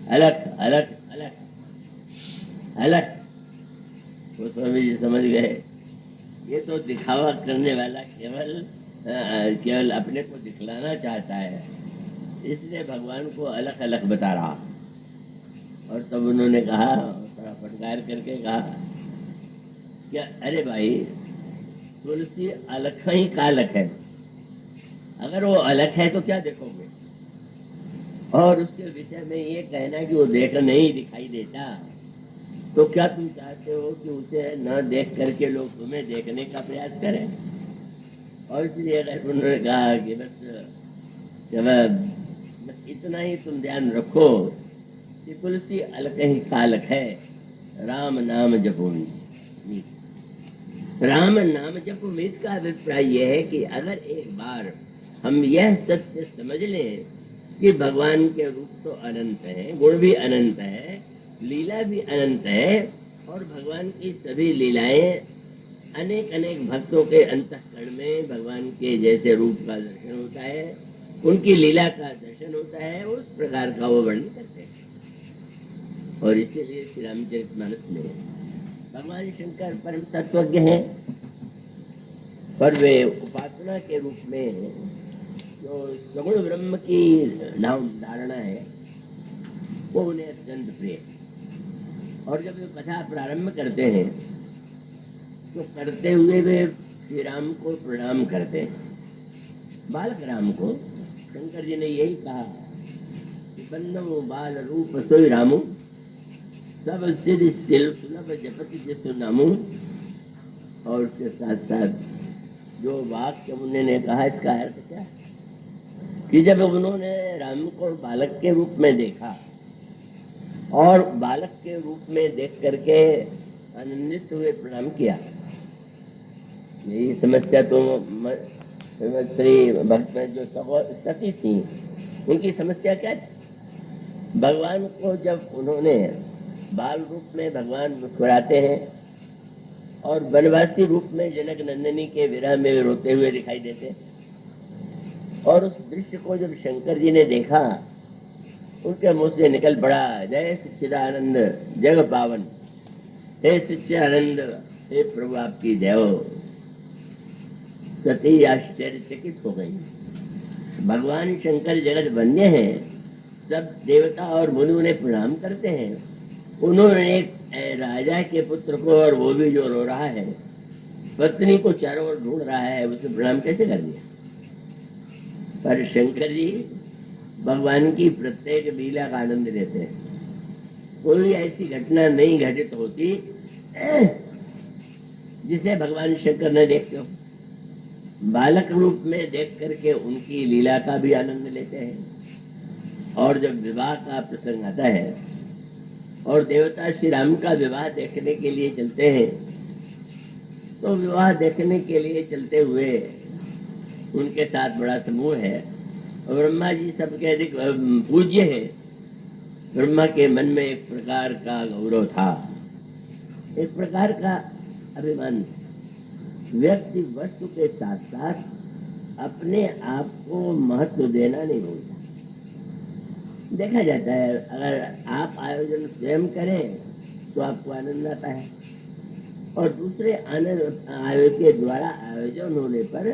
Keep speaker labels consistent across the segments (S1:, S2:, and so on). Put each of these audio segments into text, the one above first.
S1: अलग अलग अलग अलग। वो स्वामी जी समझ गए, ये तो दिखावा करने वाला केवल अपने को दिखलाना चाहता है, इसलिए भगवान को अलग अलग बता रहा। और तब उन्होंने कहा, थोड़ा फटकार करके कहा, क्या अरे भाई, तुलसी अलग ही कालक है, अगर वो अलग है तो क्या देखोगे? और उसके विषय में ये कहना कि वो देख नहीं दिखाई देता, तो क्या तुम चाहते हो कि उसे न देख करके लोग तुम्हें देखने का प्रयास करें? और इसलिए उन्होंने कहा कि बस इतना ही तुम ध्यान रखो कि तुलसी अलग ही कालक है, राम नाम जपो मीत। राम नाम जपो मीत का अभिप्राय यह है कि अगर एक बार हम यह सत्य समझ लें कि भगवान के रूप तो अनंत है, गुण भी अनंत है, लीला भी अनंत है, और भगवान की सभी लीलाएं अनेक अनेक भक्तों के अंतःकरण में भगवान के जैसे रूप का दर्शन होता है, उनकी लीला का दर्शन होता है, उस प्रकार का वो वर्णन करते हैं। और इसीलिए श्री रामचरितमानस में भगवान शंकर परम तत्वज्ञ हैं, पर वे उपासना के रूप में जो सगुण ब्रह्म की नाम धारणा है वो उन्हें अत्यंत प्रिय। और जब वे कथा प्रारंभ करते हैं तो करते हुए वे श्री राम को प्रणाम करते हैं, बालक राम को। शंकर जी ने यही कहा कि बन्नो बाल रूप सोई रामू, सब सिद्धि सुलभ जपति जिसु नामू। और उसके साथ साथ जो वाक्य उन्होंने कहा, इसका अर्थ क्या है कि जब उन्होंने राम को बालक के रूप में देखा और बालक के रूप में देख करके आनंदित हुए प्रणाम किया, यही समस्या तो श्री भक्त में जो सती थी उनकी समस्या क्या थी? भगवान को जब उन्होंने बाल रूप में भगवान मुस्कुराते हैं और वनवासी रूप में जनक नंदिनी के विरह में रोते हुए दिखाई देते, और उस दृश्य को जब शंकर जी ने देखा, उनके मुंह से निकल पड़ा, जय सच्चिदानंद जग पावन, हे सच्चिदानंद, हे प्रभु आपकी जय हो। सती आश्चर्यचकित हो गई। भगवान शंकर जगत वन्य हैं, सब देवता और मुनि उन्हें प्रणाम करते हैं, उन्होंने एक राजा के पुत्र को, और वो भी जो रो रहा है, पत्नी को चारों ओर ढूंढ रहा है, उसे प्रणाम कैसे कर दिया? पर शंकर जी भगवान की प्रत्येक लीला का आनंद लेते हैं। कोई ऐसी घटना नहीं घटित होती जिसे भगवान शंकर न देखते हो। बालक रूप में देख करके उनकी लीला का भी आनंद लेते हैं। और जब विवाह का प्रसंग आता है और देवता श्री राम का विवाह देखने के लिए चलते हैं, तो विवाह देखने के लिए चलते हुए उनके साथ बड़ा समूह है, और ब्रह्मा जी सबके अधिक पूज्य है। ब्रह्मा के मन में एक प्रकार का गौरव था, एक प्रकार का अभिमान। व्यक्ति वस्तु के साथ साथ अपने आप को महत्व देना नहीं भूलता। देखा जाता है, अगर आप आयोजन स्वयं करें तो आपको आनंद आता है, और दूसरे आनंद के द्वारा आयोजन होने पर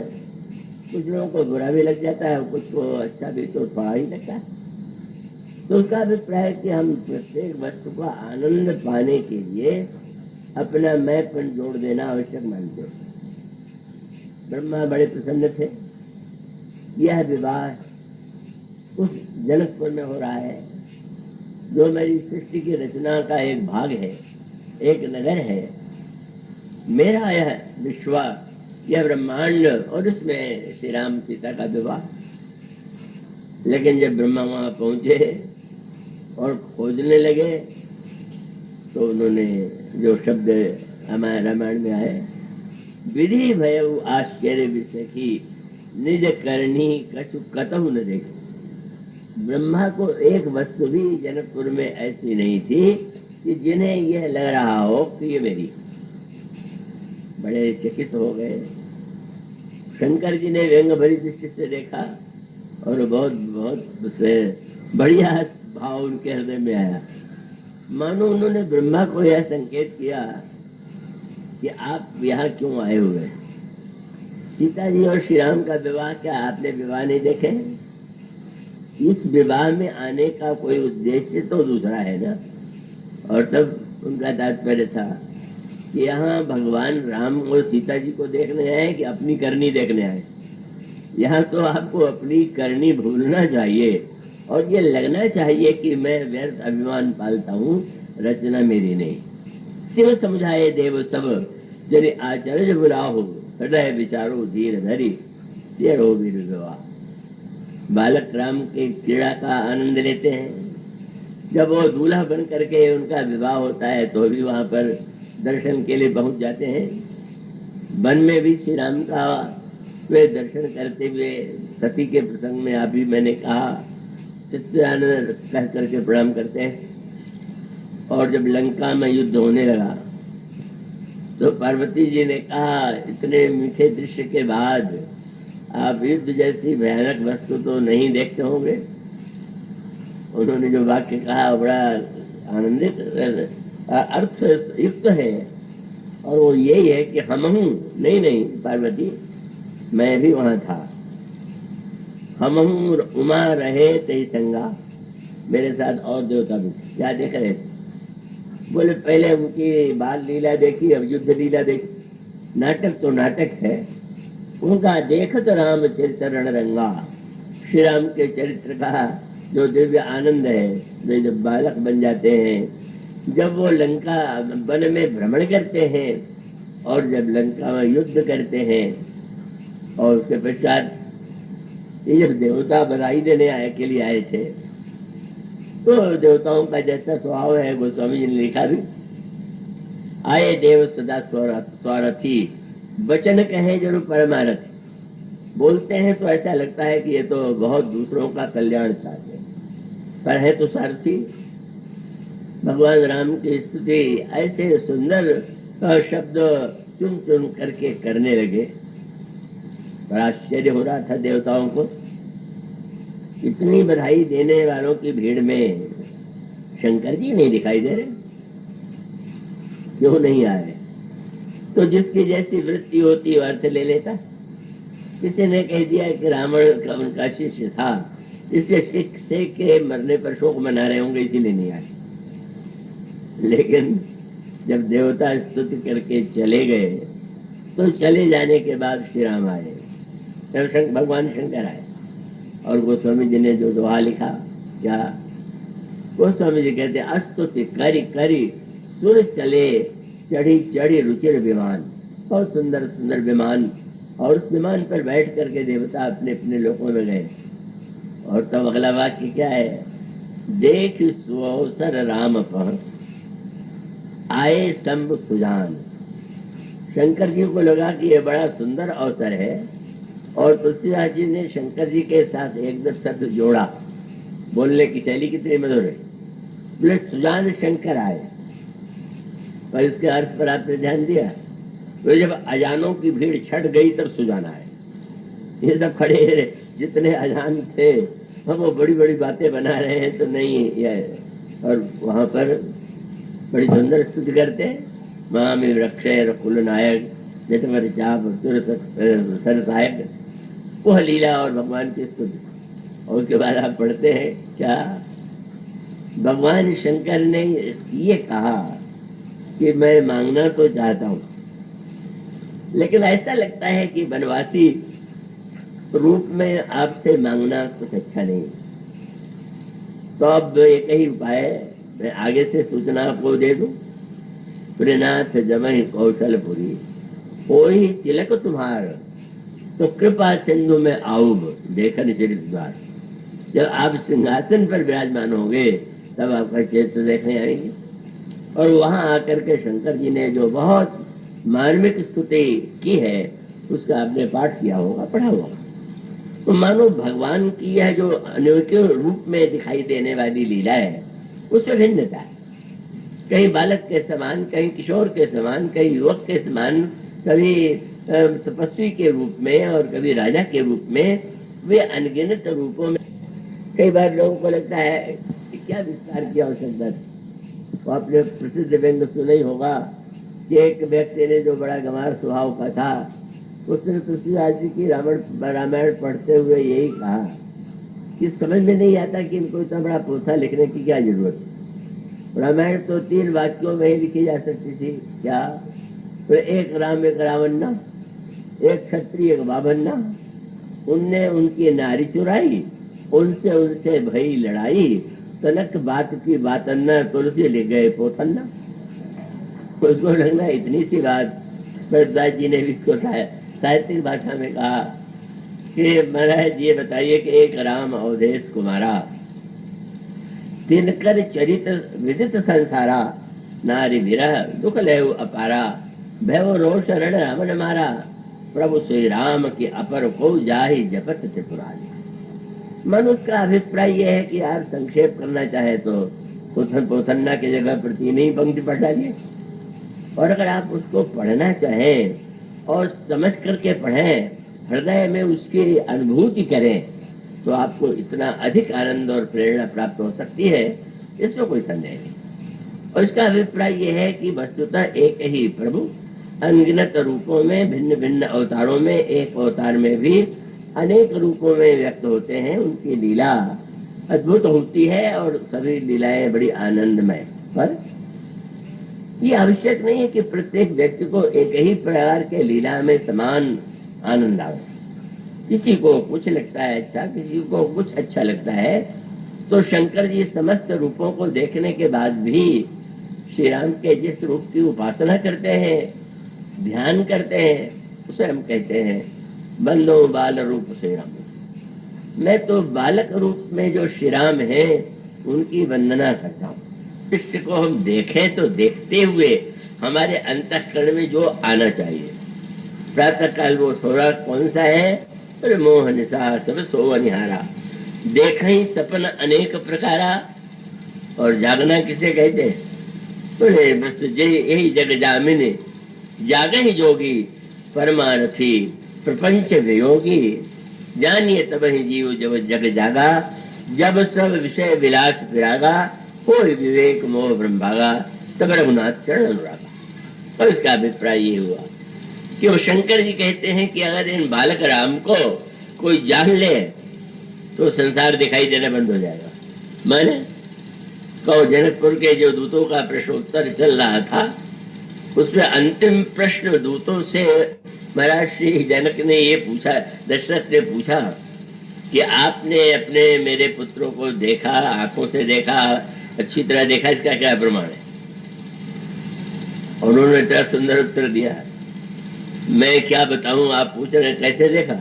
S1: कुछ लोगों को बुरा भी लग जाता है, कुछ को अच्छा भी तो थोड़ा ही लगता है। तो उसका अभिप्राय है कि हम प्रत्येक वस्तु का आनंद पाने के लिए अपना मैंपन जोड़ देना आवश्यक मानते हैं। ब्रह्मा बड़े प्रसन्न थे। यह विवाह उस जनकपुर में हो रहा है जो मेरी सृष्टि की रचना का एक भाग है, एक नगर है। मेरा यह विश्व, यह ब्रह्मांड, और उसमें श्री राम सीता का विवाह। लेकिन जब ब्रह्मा वहां पहुंचे और खोजने लगे, तो उन्होंने जो शब्द हमारे रामायण में आए, विधि भयउ आश्चर्य विसखी निज करनी कछु कतहु न देख। ब्रह्मा को एक वस्तु भी जनकपुर में ऐसी नहीं थी कि जिन्हें यह लग रहा हो कि ये मेरी। बड़े चकित हो गए। शंकर जी ने व्यंग भरी दृष्टि से देखा और बहुत बहुत बढ़िया भाव उनके हृदय में आया, मानो उन्होंने ब्रह्मा को यह संकेत किया कि आप यहाँ क्यों आए हुए हैं। सीता जी और श्री राम का विवाह, क्या आपने विवाह नहीं देखे? इस विवाह में आने का कोई उद्देश्य तो दूसरा है ना। और तब उनका तात्पर्य था कि यहाँ भगवान राम और सीता जी को देखने आए कि अपनी करनी देखने आए। यहाँ तो आपको अपनी करनी भूलना चाहिए और ये लगना चाहिए कि मैं व्यर्थ अभिमान पालता हूँ, रचना मेरी नहीं। शिव समझाए देव सब, जरि आचर्य बुलाहो, हृदय विचारो धीर धरी, ये रो वीर विवाह। बालक राम के क्रीड़ा का आनंद लेते हैं। जब वो दूल्हा बन करके उनका विवाह होता है तो भी वहां पर दर्शन के लिए पहुंच जाते हैं। वन में भी श्री राम का वे दर्शन करते हुए सती के प्रसंग में अभी मैंने कहा चित्तानंद कह करके प्रणाम करते हैं। और जब लंका में युद्ध होने लगा तो पार्वती जी ने कहा, इतने मीठे दृश्य के बाद आप युद्ध जैसी भयानक वस्तु तो नहीं देखते होंगे। उन्होंने जो वाक्य कहा बड़ा आनंदित अर्थ युक्त है, और वो यही है कि हम हूँ, नहीं पार्वती, मैं भी वहां था। हम उमा रहे तेई संगा, मेरे साथ और देवता भी क्या देख रहे थे। बोले पहले उनकी बाल लीला देखी, अब युद्ध लीला देखी। नाटक तो नाटक है, उनका देखत राम चरण रंगा। श्री राम के चरित्र का जो दिव्य आनंद है, वे जब बालक बन जाते हैं, जब वो लंका वन में भ्रमण करते हैं और जब लंका में युद्ध करते हैं, और उसके पश्चात ये जब देवता बधाई देने के लिए आए थे, तो देवताओं का जैसा स्वभाव है गोस्वामी जी ने लिखा भी, आए देव सदा स्वरथी, वचन कहे जरूर परमारथ। बोलते हैं तो ऐसा लगता है कि ये तो बहुत दूसरों का कल्याण चाहते हैं, पर है तो सारथी। भगवान राम की स्तुति ऐसे सुंदर शब्द चुन चुन करके करने लगे, बड़ा आश्चर्य हो रहा था देवताओं को। इतनी बधाई देने वालों की भीड़ में शंकर जी नहीं दिखाई दे रहे, क्यों नहीं आए? तो जिसकी जैसी वृत्ति होती अर्थ ले लेता। किसी ने कह दिया कि रावण का उनका शिष्य था, इसलिए सिख से के मरने पर शोक मना रहे होंगे, इसीलिए नहीं आए। लेकिन जब देवता स्तुति करके चले गए तो चले जाने के बाद श्री राम आए, तब भगवान शंकर आए। और गोस्वामी जी ने जो दोहा लिखा, क्या गोस्वामी जी कहते, अस्तुति करी करी सुर चले, चढ़ी चढ़ी रुचिर विमान। बहुत सुंदर सुंदर विमान, और उस विमान पर बैठ करके देवता अपने अपने लोकों में गए। और तब अगला वाक्य क्या है, देख सुअवसर राम पह, आए स्तंभ सुजान। शंकर जी को लगा कि ये बड़ा सुंदर अवसर है, और तुलसीदास जी ने शंकर जी के साथ एक दो शब्द जोड़ा। बोलने की शैली कितनी मधुर है। बोले सुजान शंकर आए, पर इसके अर्थ पर आपने ध्यान दिया? तो जब अजानों की भीड़ छट गई तब सुजान आए। ये सब खड़े जितने अजान थे वो बड़ी बड़ी बातें बना रहे हैं, तो नहीं ये। और वहां पर बड़ी सुंदर स्तुति करते, मामी रक्षय कुल नायक, जटवर चाप सर सहायक, वह लीला और भगवान की स्तुति। और उसके बाद आप पढ़ते हैं क्या, भगवान शंकर ने ये कहा कि मैं मांगना तो चाहता हूँ, लेकिन ऐसा लगता है कि वनवासी रूप में आपसे मांगना कुछ अच्छा नहीं। तो अब एक ही उपाय है, मैं आगे से सूचना आपको दे दूं। प्रेनाथ जमहि कौशलपुरी, कोई तिलक तुम्हार, तो कृपा सिंधु में आऊब, देखन चरित द्वार। जब आप सिंहासन पर विराजमान होंगे तब आपका चरित्र देखने आएंगे। और वहां आकर के शंकर जी ने जो बहुत मार्मिक स्तुति की है, उसका आपने पाठ किया होगा, पढ़ा होगा। तो मानो भगवान की यह जो अनोखे रूप में दिखाई देने वाली लीला है, उसमें भिन्नता है। कहीं बालक के समान, कहीं किशोर के समान, कहीं युवक के समान, कभी तपस्वी के रूप में और कभी राजा के रूप में, वे अनगिनत रूपों में। कई बार लोगों को लगता है कि क्या विस्तार किया उस अंदर। तो आपने प्रसिद्ध व्यंग सुना ही होगा कि एक व्यक्ति ने जो बड़ा गंवार स्वभाव का था, उसने तुलसीदास जी की रामायण पढ़ते हुए यही कहा कि समझ में नहीं आता कि इनको इतना बड़ा पोथा लिखने की क्या जरूरत। रामायण तो 3 वाक्यों में ही लिखी जा सकती थी। क्या? तो एक राम एक रावण, एक क्षत्रिय एक बाभन, उनने उनकी नारी चुराई, उनसे उनसे भई लड़ाई, तनक बात की बात अन्ना, तुलसी ले गए पोथन्ना। उसको लगना इतनी सी बात। प्रहलाद जी ने भी इसको साहित्यिक भाषा में कहा कि महाराज ये बताइए कि एक राम अवधेश कुमारा, तिनकर चरित विदित संसारा, नारी विरह दुख लेव अपारा, भैव रोष रण रावण मारा, प्रभु श्री राम की अपर को जाहि जपत त्रिपुरारी। मन उसका अभिप्राय यह है कि यार संक्षेप करना चाहे तो पोथन्ना की जगह पर 3 ही पंक्ति पढ़ डालिए, और अगर आप उसको पढ़ना चाहें और समझ करके पढ़ें, हृदय में उसकी अनुभूति करें, तो आपको इतना अधिक आनंद और प्रेरणा प्राप्त हो सकती है, इसमें कोई संदेह नहीं। और इसका अभिप्राय यह है कि वस्तुतः एक ही प्रभु अनगिनत रूपों में, भिन्न भिन्न अवतारों में, एक अवतार में भी अनेक रूपों में व्यक्त होते हैं। उनकी लीला अद्भुत होती है और सभी लीलाएं बड़ी आनंदमय। पर ये आवश्यक नहीं है कि प्रत्येक व्यक्ति को एक ही प्रकार के लीला में समान आनंद आवे। किसी को कुछ लगता है अच्छा, किसी को कुछ अच्छा लगता है। तो शंकर जी समस्त रूपों को देखने के बाद भी श्री राम के जिस रूप की उपासना करते हैं, ध्यान करते हैं, उसे हम कहते हैं बंदो बाल रूप श्री राम। मैं तो बालक रूप में जो श्री राम है उनकी वंदना करता हूँ। शिष्य को हम देखें तो देखते हुए हमारे अंतःकरण में जो आना चाहिए। प्रातः काल वो सोरा कौन सा है? अरे मोह निशा सब सो निहारा, देख ही सपन अनेक प्रकारा, और जागना किसे कहते? बोले बस यही जग जामिनी, जागे ही जोगी, परमारथी प्रपंच वियोगी, जानिए तब ही जीव जब जग जागा, जब सब विषय विलास विरागा, कोई विवेक मोह ब्रह्मभागा, तब रघुनाथ चरण अनुरागा। और इसका अभिप्राय ये हुआ कि वो शंकर जी कहते हैं कि अगर इन बालक राम को कोई जान ले तो संसार दिखाई देना बंद हो जाएगा। माने कहो जनकपुर के जो दूतों का प्रश्नोत्तर चल रहा था, उसमें अंतिम प्रश्न दूतों से महाराज श्री जनक ने ये पूछा, दशरथ ने पूछा कि आपने अपने मेरे पुत्रों को देखा, आंखों से देखा, अच्छी तरह देखा, इसका क्या प्रमाण है? और उन्होंने इतना सुंदर उत्तर दिया, मैं क्या बताऊं, आप पूछ रहे कैसे देखा?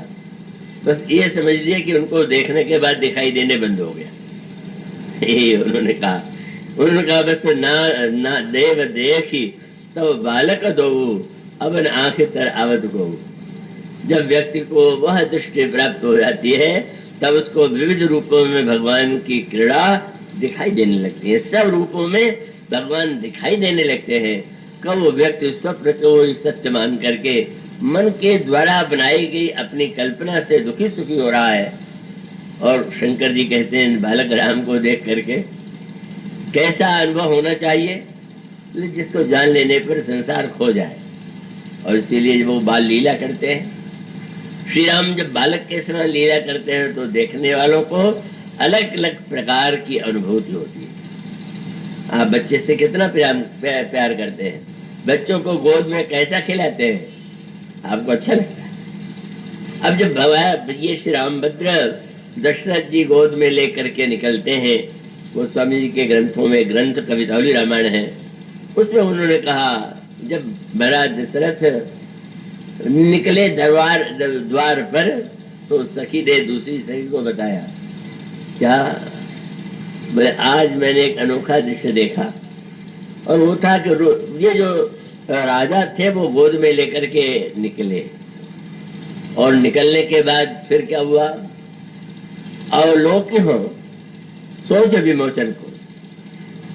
S1: बस ये समझ लिया कि उनको देखने के बाद दिखाई देने बंद हो गया। ये उन्होंने कहा बस ना देव देखी तब बालक दो, अब आंख तर आवत को। जब व्यक्ति को वह दृष्टि प्राप्त हो जाती है तब उसको विविध रूपों में भगवान की क्रीड़ा दिखाई देने लगती है। सब रूपों में भगवान दिखाई देने लगते हैं। कब वो व्यक्ति स्वप्न को सत्य मान करके मन के द्वारा बनाई गई अपनी कल्पना से दुखी सुखी हो रहा है। और शंकर जी कहते हैं बालक राम को देख करके कैसा अनुभव होना चाहिए, जिसको जान लेने पर संसार खो जाए। और इसीलिए जब वो बाल लीला करते हैं, श्री राम जब बालक के समय लीला करते हैं तो देखने वालों को अलग अलग प्रकार की अनुभूति होती है। आप बच्चे से कितना प्यार करते हैं, बच्चों को गोद में कैसा खिलाते हैं, आपको अच्छा लगता है? अब जब भगवान ये श्री रामभद्र दशरथ जी गोद में लेकर के निकलते हैं, वो स्वामी जी के ग्रंथों में ग्रंथ कवितावली रामायण है, उसमें उन्होंने कहा जब महाराज दशरथ निकले द्वार पर तो सखी ने दूसरी सखी को बताया, क्या बोले आज मैंने एक अनोखा दृश्य देखा। और वो था कि ये जो राजा थे वो गोद में लेकर के निकले, और निकलने के बाद फिर क्या हुआ, अवलोक हो सोच विमोचन को।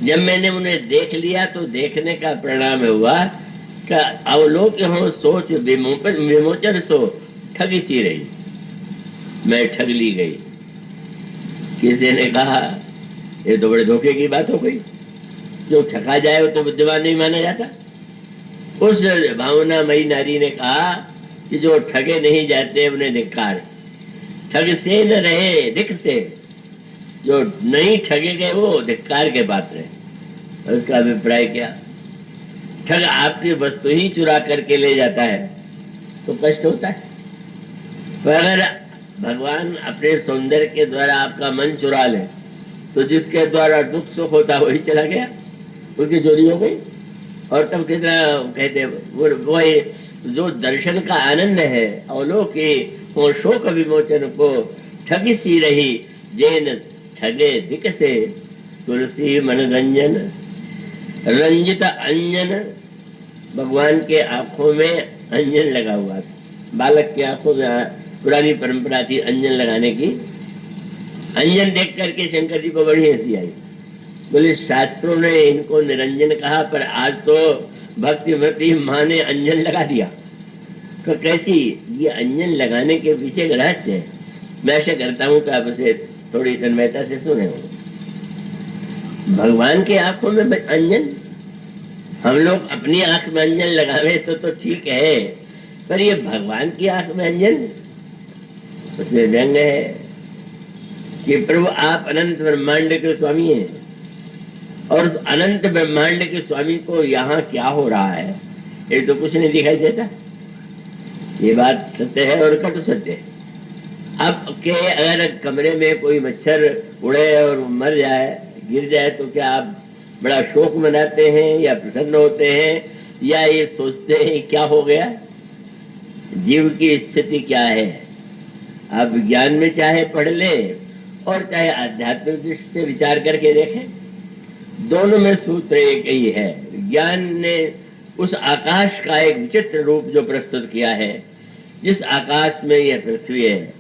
S1: जब मैंने उन्हें देख लिया तो देखने का परिणाम हुआ कि अवलोक हो सोच विमोचन तो ठगी सी रही, मैं ठग ली गई। किसी ने कहा ये तो बड़े धोखे की बात हो गई। जो ठगा जाए वो तो बुद्धिमान नहीं माना जाता। उस भावनामयी नारी ने कहा कि जो ठगे नहीं जाते उन्हें धिक्कार। ठग से न रहे धिक से, जो नहीं ठगे गए वो धिक्कार के पात्र है। उसका अभिप्राय क्या? ठग आपकी वस्तु ही चुरा करके ले जाता है तो कष्ट होता है, पर अगर भगवान अपने सौंदर्य के द्वारा आपका मन चुरा ले तो जिसके द्वारा दुख सुख होता वही चला गया, उसकी चोरी हो गई। और तब कितना कहते वो जो दर्शन का आनंद है अवलोके वो शोक विमोचन को ठगी सी रही जैन ठगे दिक से तुलसी मनोरंजन रंजित अंजन। भगवान के आंखों में अंजन लगा हुआ था। बालक की आंखों में पुरानी परंपरा थी अंजन लगाने की। अंजन देख करके शंकर जी को बड़ी हंसी आई। बोले शास्त्रों ने इनको निरंजन कहा पर आज तो भक्तिमती माँ ने अंजन लगा दिया। तो कैसी ये अंजन लगाने के पीछे एक रहस्य है। मैं ऐसा करता हूँ कि आप उसे थोड़ी तन्मयता से सुने। भगवान की आंखों में अंजन, हम लोग अपनी आंख में अंजन लगावे तो ठीक है, पर ये भगवान की आंख में अंजन, उसमें व्यंग है कि प्रभु आप अनंत ब्रह्मांड के स्वामी हैं और उस अनंत ब्रह्मांड के स्वामी को यहाँ क्या हो रहा है ये तो कुछ नहीं दिखाई देता। ये बात सत्य है और कटु सत्य है। अब के अगर कमरे में कोई मच्छर उड़े और मर जाए गिर जाए तो क्या आप बड़ा शोक मनाते हैं या प्रसन्न होते हैं या ये सोचते हैं क्या हो गया? जीव की स्थिति क्या है? आप विज्ञान में चाहे पढ़ ले और चाहे आध्यात्मिक दृष्टि से विचार करके देखें, दोनों में सूत्र एक ही है। विज्ञान ने उस आकाश का एक विचित्र रूप जो प्रस्तुत किया है, जिस आकाश में यह पृथ्वी है,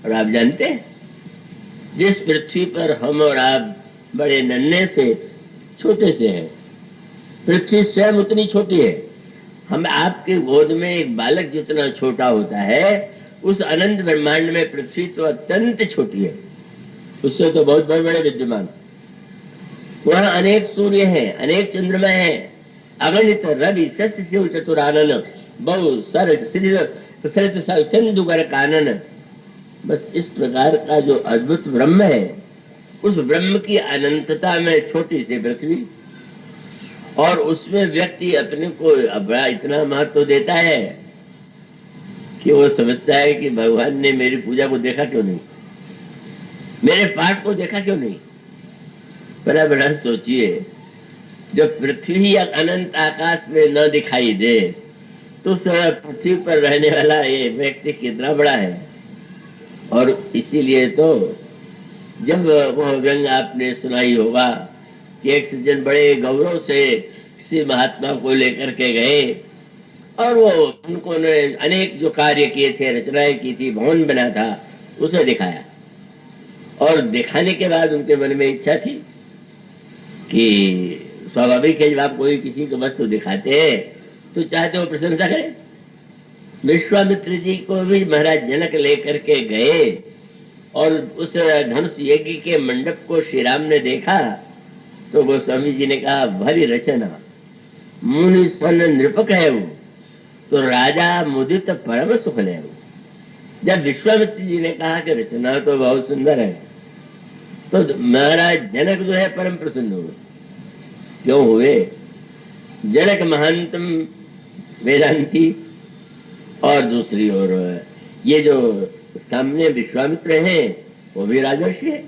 S1: और आप जानते हैं जिस पृथ्वी पर हम और आप बड़े नन्हे से छोटे से हैं, पृथ्वी स्वयं उतनी छोटी है। हम आपके गोद में एक बालक जितना छोटा होता है, उस अनंत ब्रह्मांड में पृथ्वी तो अत्यंत छोटी है, उससे तो बहुत बड़े बड़े विद्यमान। वहाँ अनेक सूर्य हैं, अनेक चंद्रमा हैं, अगणित रवि शस्य शिव चतुरानन बहु सरित सिंधुगर कानन। बस इस प्रकार का जो अद्भुत ब्रह्म है, उस ब्रह्म की अनंतता में छोटी सी पृथ्वी, और उसमें व्यक्ति अपने को बड़ा इतना महत्व देता है कि वो समझता है कि भगवान ने मेरी पूजा को देखा क्यों नहीं, मेरे पाठ को देखा क्यों नहीं। बड़ा बड़ा सोचिए, जब पृथ्वी या अनंत आकाश में न दिखाई दे तो पृथ्वी पर रहने वाला ये व्यक्ति कितना बड़ा है। और इसीलिए तो जब वो व्यंग आपने सुनाई होगा कि एक सज्जन बड़े गौरव से किसी महात्मा को लेकर के गए और वो उनको ने अनेक जो कार्य किए थे, रचनाएं की थी, भवन बना था, उसे दिखाया। और दिखाने के बाद उनके मन में इच्छा थी कि स्वाभाविक है जब आप कोई किसी को वस्तु दिखाते हैं तो चाहते हो प्रशंसा करें। विश्वामित्र जी को भी महाराज जनक लेकर के गए और उस धनुष यज्ञ के मंडप को श्री राम ने देखा तो गोस्वामी जी ने कहा भरी रचना मुनि सन नृपक है वो, तो राजा मुदित परम सुख ले। जब विश्वामित्र जी ने कहा कि रचना तो बहुत सुंदर है तो महाराज जनक जो है परम प्रसन्न हुए। क्यों हुए? जनक महानतम वेदांती और दूसरी ओर ये जो सामने विश्वामित्र हैं वो भी राजर्षि है।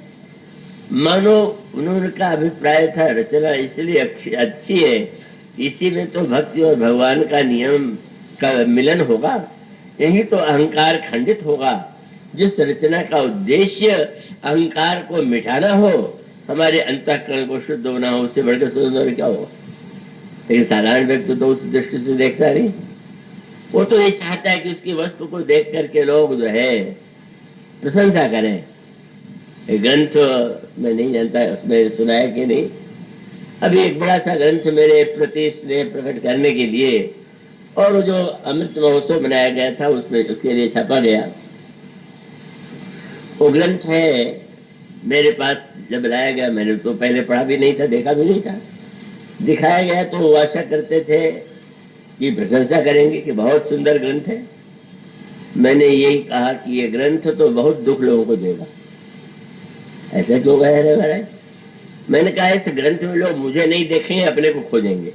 S1: मानो उनका अभिप्राय था रचना इसलिए अच्छी है, इसी में तो भक्ति और भगवान का नियम का मिलन होगा, यही तो अहंकार खंडित होगा। जिस रचना का उद्देश्य अहंकार को मिटाना हो, हमारे अंतःकरण को शुद्ध होना हो, उससे बढ़कर सुंदर क्या हो। लेकिन साधारण व्यक्ति तो उस दृष्टि से देखता नहीं, वो तो ये चाहता है कि उसकी वस्तु को देख करके लोग जो है प्रशंसा करें। ग्रंथ मैं नहीं जानता उसमें सुना है कि नहीं, अभी एक बड़ा सा ग्रंथ मेरे प्रति स्नेह प्रकट करने के लिए और वो जो अमृत महोत्सव मनाया गया था उसमें उसके लिए छापा गया। वो ग्रंथ है मेरे पास जब लाया गया, मैंने तो पहले पढ़ा भी नहीं था, देखा भी नहीं था। दिखाया गया तो वो आशा करते थे कि प्रशंसा करेंगे कि बहुत सुंदर ग्रंथ है। मैंने यही कहा कि ये ग्रंथ तो बहुत दुख लोगों को देगा। ऐसा क्यों कह रहे महाराज? मैंने कहा इस ग्रंथ में लोग मुझे नहीं देखेंगे, अपने को खोजेंगे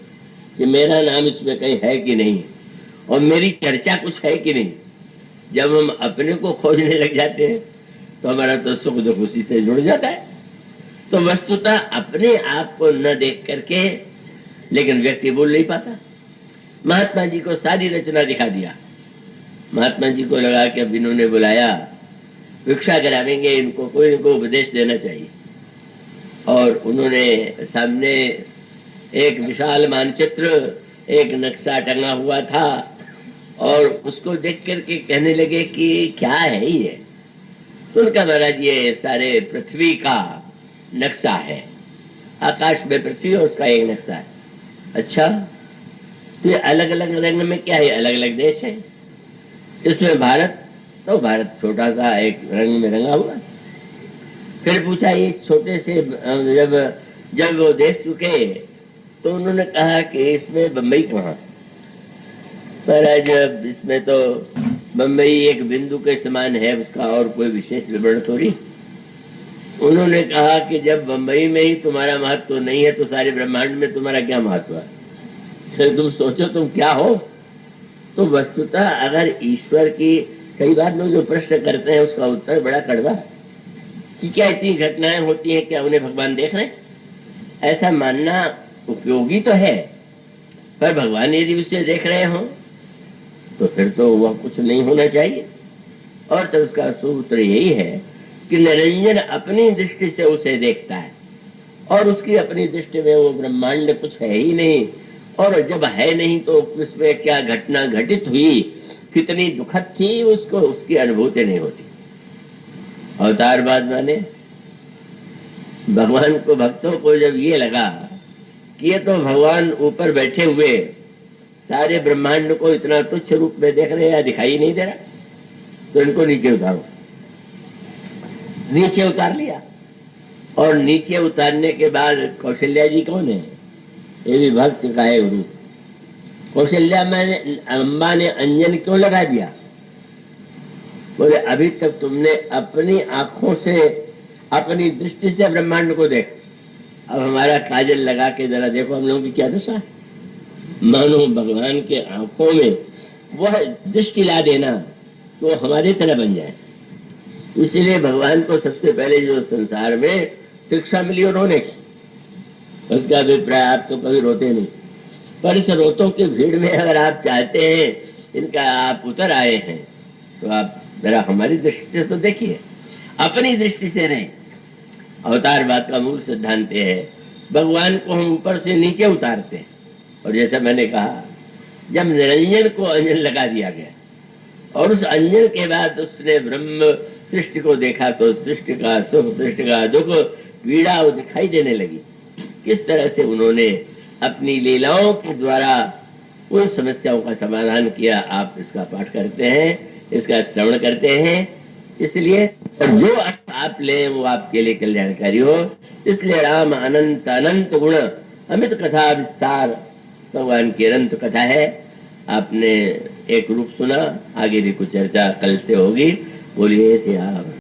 S1: कि मेरा नाम इसमें कहीं है कि नहीं, और मेरी चर्चा कुछ है कि नहीं। जब हम अपने को खोजने लग जाते हैं तो हमारा तो सुख दुख उसी से जुड़ जाता है। तो वस्तुतः अपने आप को न देख करके, लेकिन व्यक्ति बोल नहीं पाता। महात्मा जी को सारी रचना दिखा दिया। महात्मा जी को लगा कि अब इन्होंने बुलाया, भिक्षा करावेंगे, इनको कोई इनको उपदेश देना चाहिए। और उन्होंने सामने एक विशाल मानचित्र, एक नक्शा टंगा हुआ था, और उसको देख करके कहने लगे कि क्या है ये? तो उनका महाराज ये सारे पृथ्वी का नक्शा है, आकाश में पृथ्वी और उसका एक नक्शा है। अच्छा, तो ये अलग अलग रंग में क्या है? अलग अलग देश है। इसमें भारत, तो भारत छोटा सा एक रंग में रंगा हुआ। फिर पूछा ये छोटे से जब जब वो देख चुके तो उन्होंने कहा कि इसमें बम्बई कहाँ? महाराज इसमें तो बम्बई एक बिंदु के समान है, उसका और कोई विशेष विवरण थोड़ी। उन्होंने कहा कि जब बम्बई में ही तुम्हारा महत्व नहीं है तो सारे ब्रह्मांड में तुम्हारा क्या महत्व है? फिर तुम सोचो तुम क्या हो। तो वस्तुतः अगर ईश्वर की, कई बार लोग जो प्रश्न करते हैं उसका उत्तर बड़ा कड़वा, कि क्या इतनी घटनाएं होती हैं, क्या उन्हें भगवान देख रहे हैं? ऐसा मानना उपयोगी तो है, पर भगवान यदि उसे देख रहे हो तो फिर तो वह कुछ नहीं होना चाहिए। और तो उसका सूत्र यही है कि निरंजन अपनी दृष्टि से उसे देखता है, और उसकी अपनी दृष्टि में वो ब्रह्मांड कुछ है ही नहीं। और जब है नहीं तो उसमें क्या घटना घटित हुई, कितनी दुखद थी, उसको उसकी अनुभूति नहीं होती। अवतारवाद माने भगवान को, भक्तों को जब ये लगा कि ये तो भगवान ऊपर बैठे हुए सारे ब्रह्मांड को इतना तुच्छ रूप में देख रहे हैं, दिखाई नहीं दे रहा, तो इनको नीचे उतारो। नीचे उतार लिया। और नीचे उतारने के बाद कौशल्या जी कौन है? ये भी भक्त का है रूप। कौशल्या में अम्बा ने अंजन क्यों लगा दिया? बोले अभी तक तुमने अपनी आंखों से, अपनी दृष्टि से ब्रह्मांड को देख, अब हमारा काजल लगा के जरा देखो हम लोगों की क्या दशा है। मानो भगवान के आंखों में वह दृष्टि ला देना तो हमारी तरह बन जाए। इसलिए भगवान को सबसे पहले जो संसार में शिक्षा मिली और रोने की, उसका अभिप्राय आप तो कभी रोते नहीं, पर इस रोतों की भीड़ में अगर आप चाहते हैं इनका आप उतर आए हैं तो आप जरा हमारी दृष्टि से तो देखिए, अपनी दृष्टि से नहीं। अवतारवाद का मूल सिद्धांत है भगवान को हम ऊपर से नीचे उतारते हैं। और जैसा मैंने कहा, जब निरंजन को अंजन लगा दिया गया और उस अंजन के बाद उसने ब्रह्म सृष्टि को देखा तो सृष्टि का सुख, सृष्टि का दुख, पीड़ा वो दिखाई देने लगी। किस तरह से उन्होंने अपनी लीलाओं के द्वारा उन समस्याओं का समाधान किया। आप इसका पाठ करते हैं, इसका श्रवण करते हैं, इसलिए जो आप ले वो आपके लिए कल्याणकारी हो। इसलिए राम अनंत अनंत गुण अमित कथा विस्तार भगवान की अनंत कथा है। आपने एक रूप सुना, आगे भी कुछ चर्चा कल से होगी। बोलिए श्री राम।